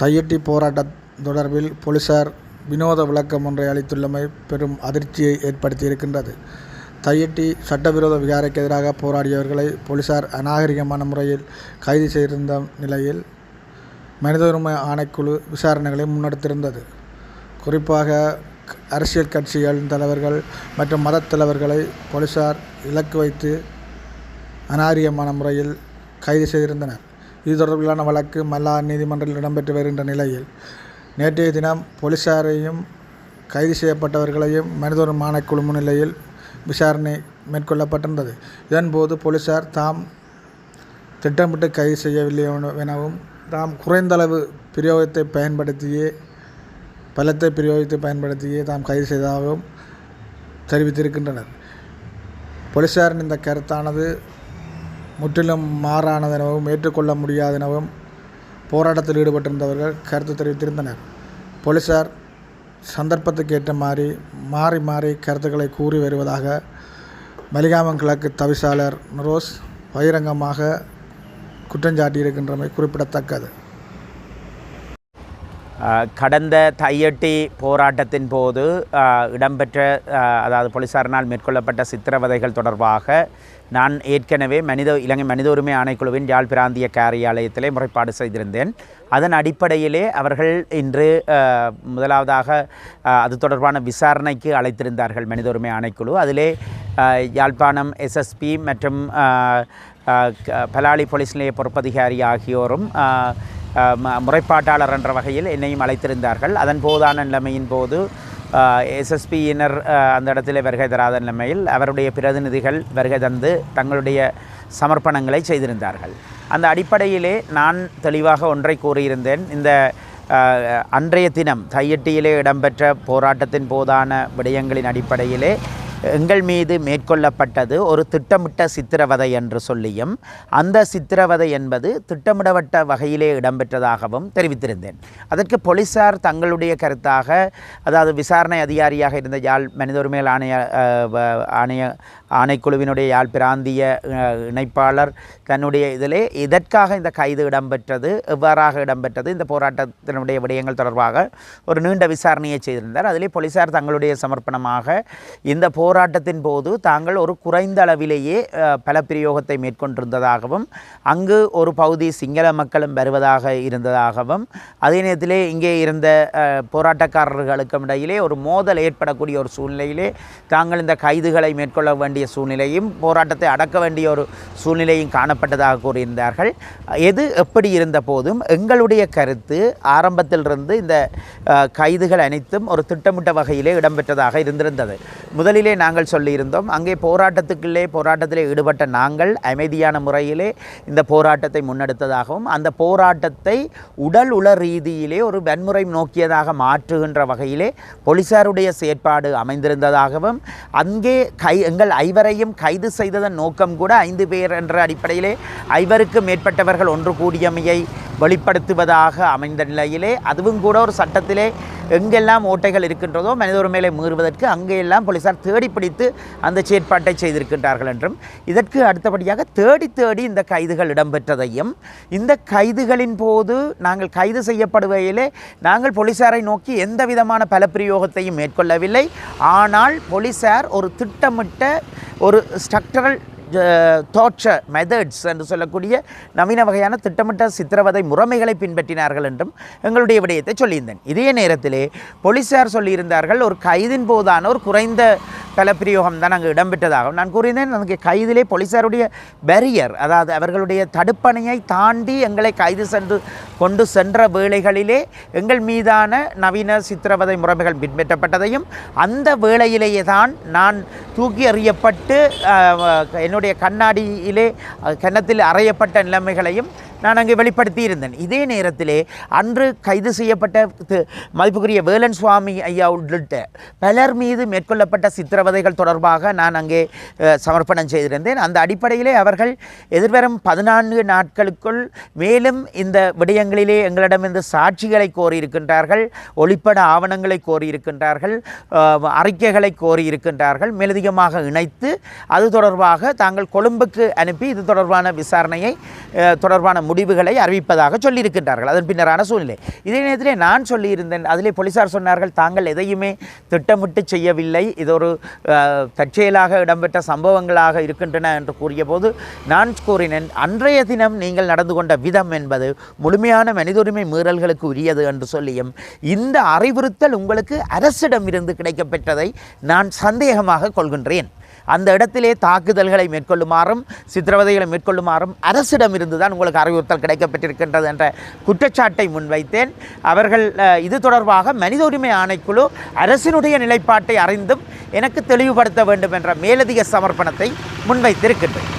தையிட்டி போராட்டம் தொடர்பில் போலீசார் வினோத விளக்கம் ஒன்றை அளித்துள்ளமை பெரும் அதிர்ச்சியை ஏற்படுத்தியிருக்கின்றது. தையிட்டி சட்டவிரோத விகாரைக்கு எதிராக போராடியவர்களை போலீசார் அநாகரிகமான முறையில் கைது செய்திருந்த நிலையில் மனித உரிமை ஆணைக்குழு விசாரணைகளை முன்னெடுத்திருந்தது. குறிப்பாக அரசியல் கட்சிகளின் தலைவர்கள் மற்றும் மதத் தலைவர்களை போலீசார் இலக்கு வைத்து அநாகரிகமான முறையில் கைது செய்திருந்தனர். இது தொடர்பிலான வழக்கு மல்லார் நீதிமன்றத்தில் இடம்பெற்று வருகின்ற நிலையில் நேற்றைய தினம் போலீசாரையும் கைது செய்யப்பட்டவர்களையும் மனித உரிமை ஆணைக்குழு முன்னிலையில் விசாரணை மேற்கொள்ளப்பட்டிருந்தது. இதன்போது போலீசார் தாம் திட்டமிட்டு கைது செய்யவில்லை எனவும் தாம் குறைந்தளவு பலத்தை பிரயோகித்து தாம் கைது செய்ததாகவும் தெரிவித்திருக்கின்றனர். போலீசாரின் இந்த கருத்தானது முற்றிலும் மாறானதெனவும் ஏற்றுக்கொள்ள முடியாதெனவும் போராட்டத்தில் ஈடுபட்டிருந்தவர்கள் கருத்து தெரிவித்திருந்தனர். போலீசார் சந்தர்ப்பத்துக்கு ஏற்ற மாறி மாறி கருத்துக்களை கூறி வருவதாக மலிகாமம் கிழக்கு தவிசாளர் நுரோஸ் பகிரங்கமாக குற்றஞ்சாட்டியிருக்கின்றமை குறிப்பிடத்தக்கது. கடந்த தையிட்டி போராட்டத்தின் போது இடம்பெற்ற அதாவது போலீசாரினால் மேற்கொள்ளப்பட்ட சித்திரவதைகள் தொடர்பாக நான் ஏற்கனவே இலங்கை மனித உரிமை ஆணைக்குழுவின் யாழ் பிராந்திய காரியாலயத்திலே முறைப்பாடு செய்திருந்தேன். அதன் அடிப்படையிலே அவர்கள் இன்று முதலாவதாக அது தொடர்பான விசாரணைக்கு அழைத்திருந்தார்கள் மனித உரிமை ஆணைக்குழு. அதிலே யாழ்ப்பாணம் எஸ்எஸ்பி மற்றும் பலாலி போலீஸ் நிலைய பொறுப்பதிகாரி ஆகியோரும் முறைப்பாட்டாளர் என்ற வகையில் என்னையும் அழைத்திருந்தார்கள். அதன் போதான நிலைமையின் போது எஸ்எஸ்பியினர் அந்த இடத்திலே வருகை தராத நிலைமையில் அவருடைய பிரதிநிதிகள் வருகை தந்து தங்களுடைய சமர்ப்பணங்களை செய்திருந்தார்கள். அந்த அடிப்படையிலே நான் தெளிவாக ஒன்றை கூறியிருந்தேன். இந்த அன்றைய தினம் தையிட்டியிலே இடம்பெற்ற போராட்டத்தின் போதான விடயங்களின் அடிப்படையிலே எங்கள் மீது மேற்கொள்ளப்பட்டது ஒரு திட்டமிட்ட சித்திரவதை என்று சொல்லியும் அந்த சித்திரவதை என்பது திட்டமிடப்பட்ட வகையிலே இடம்பெற்றதாகவும் தெரிவித்திருந்தேன். அதற்கு போலீசார் தங்களுடைய கருத்தாக, அதாவது விசாரணை அதிகாரியாக இருந்த யாழ் மனித உரிமைகள் ஆணைக்குழுவினுடைய யாழ் பிராந்திய இணைப்பாளர் தன்னுடைய இதிலே இதற்காக இந்த கைது இடம்பெற்றது, எவ்வாறாக இடம்பெற்றது, இந்த போராட்டத்தினுடைய விடயங்கள் தொடர்பாக ஒரு நீண்ட விசாரணையை செய்திருந்தார். அதிலே போலீசார் தங்களுடைய சமர்ப்பணமாக இந்த போராட்டத்தின் போது தாங்கள் ஒரு குறைந்த அளவிலேயே பல பிரயோகத்தை மேற்கொண்டிருந்ததாகவும் அங்கு ஒரு பகுதி சிங்கள மக்களும் வருவதாக இருந்ததாகவும் அதே நேரத்திலே இங்கே இருந்த போராட்டக்காரர்களுக்கும் இடையிலே ஒரு மோதல் ஏற்படக்கூடிய ஒரு சூழ்நிலையிலே தாங்கள் இந்த கைதுகளை மேற்கொள்ள வேண்டிய சூழ்நிலையும் போராட்டத்தை அடக்க வேண்டிய ஒரு சூழ்நிலையும் காணப்பட்டதாக கூறியிருந்தார்கள். எது எப்படி இருந்த போதும் எங்களுடைய கருத்து ஆரம்பத்திலிருந்து இந்த கைதுகள் அனைத்தும் ஒரு திட்டமிட்ட வகையிலே இடம்பெற்றதாக இருந்திருந்தது. முதலிலே நாங்கள் சொல்லியிருந்தோம், அங்கே போராட்டத்திலே ஈடுபட்ட நாங்கள் அமைதியான முறையிலே இந்த போராட்டத்தை முன்னெடுத்ததாகவும் அந்த போராட்டத்தை உடல் உள ரீதியிலே ஒரு வன்முறை நோக்கியதாக மாற்றுகின்ற வகையிலே போலீசாருடைய செயற்பாடு அமைந்திருந்ததாகவும் அங்கே எங்கள் ஐவரையும் கைது செய்ததன் நோக்கம் கூட 5 பேர் என்ற அடிப்படையிலே 5க்கு மேற்பட்டவர்கள் ஒன்று கூடியமையை வெளிப்படுத்துவதாக அமைந்த நிலையிலே அதுவும் கூட ஒரு சட்டத்திலே எங்கெல்லாம் ஓட்டைகள் இருக்கின்றதோ மனித உரிமைகளை மீறுவதற்கு அங்கெல்லாம் போலீசார் தேடி பிடித்து அந்த செயற்பாட்டை செய்திருக்கின்றார்கள் என்றும் இதற்கு அடுத்தபடியாக தேடி இந்த கைதுகள் இடம்பெற்றதையும் இந்த கைதுகளின் போது நாங்கள் கைது செய்யப்படுகையிலே நாங்கள் போலீசாரை நோக்கி எந்த விதமான பல பிரயோகத்தையும் மேற்கொள்ளவில்லை. ஆனால் போலீசார் ஒரு திட்டமிட்ட ஒரு ஸ்ட்ரக்சரல் torture methods என்று சொல்லக்கூடிய நவீன வகையான திட்டமிட்ட சித்திரவதை முறைமைகளை பின்பற்றினார்கள் என்றும் எங்களுடைய விடயத்தை சொல்லியிருந்தேன். இதே நேரத்திலே போலீசார் சொல்லியிருந்தார்கள் ஒரு கைதின் போதான ஒரு குறைந்த பல பிரயோகம் தான் அங்கு இடம்பெற்றதாகவும் நான் கூறியிருந்தேன். அங்கே கைதிலே போலீசாருடைய பேரியர், அதாவது அவர்களுடைய தடுப்பணையை தாண்டி எங்களை கைது கொண்டு சென்ற வேளைகளிலே எங்கள் மீதான நவீன சித்திரவதை முறைமைகள் பின்பற்றப்பட்டதையும் அந்த வேளையிலேயே தான் நான் தூக்கி எறியப்பட்டு என்னுடைய கன்னத்தில் அறையப்பட்ட நிலைமைகளையும் நான் அங்கே வெளிப்படுத்தி இருந்தேன். இதே நேரத்திலே அன்று கைது செய்யப்பட்ட மதிப்புக்குரிய வேலன் சுவாமி ஐயா உள்ளிட்ட பலர் மீது மேற்கொள்ளப்பட்ட சித்திரவதைகள் தொடர்பாக நான் அங்கே சமர்ப்பணம் செய்திருந்தேன். அந்த அடிப்படையிலே அவர்கள் எதிர்வரும் 14 நாட்களுக்குள் மேலும் இந்த விடயங்களிலே எங்களிடமிருந்து சாட்சிகளை கோரியிருக்கின்றார்கள், ஒளிப்பட ஆவணங்களை கோரியிருக்கின்றார்கள், அறிக்கைகளை கோரியிருக்கின்றார்கள். மேலதிகமாக இணைத்து அது தொடர்பாக தாங்கள் கொழும்புக்கு அனுப்பி இது தொடர்பான விசாரணையை தொடர்பான முடிவுகளை அறிவிப்பதாக சொல்லியிருக்கின்றார்கள். அதன் பின்னரான சூழ்நிலை. இதே நேரத்திலே நான் சொல்லியிருந்தேன், அதிலே போலீசார் சொன்னார்கள் தாங்கள் எதையுமே திட்டமிட்டு செய்யவில்லை, இது ஒரு தற்செயலாக இடம்பெற்ற சம்பவங்களாக இருக்கின்றன என்று கூறிய போது நான் கூறினேன், அன்றைய தினம் நீங்கள் நடந்து கொண்ட விதம் என்பது முழுமையான மனித உரிமை மீறல்களுக்கு உரியது என்று சொல்லியும் இந்த அறிவுறுத்தல் உங்களுக்கு அரசிடமிருந்து கிடைக்கப்பெற்றதை நான் சந்தேகமாக கொள்கின்றேன். அந்த இடத்திலே தாக்குதல்களை மேற்கொள்ளுமாறும் சித்திரவதைகளை மேற்கொள்ளுமாறும் அரசிடமிருந்து தான் உங்களுக்கு அறிவுறுத்தல் கிடைக்கப்பட்டிருக்கின்றது என்ற குற்றச்சாட்டை முன்வைத்தேன். அவர்கள் இது தொடர்பாக மனித உரிமை ஆணைக்குழு அரசினுடைய நிலைப்பாட்டை அறிந்தும் எனக்கு தெளிவுபடுத்த வேண்டும் என்ற மேலதிக சமர்ப்பணத்தை முன்வைத்திருக்கின்றேன்.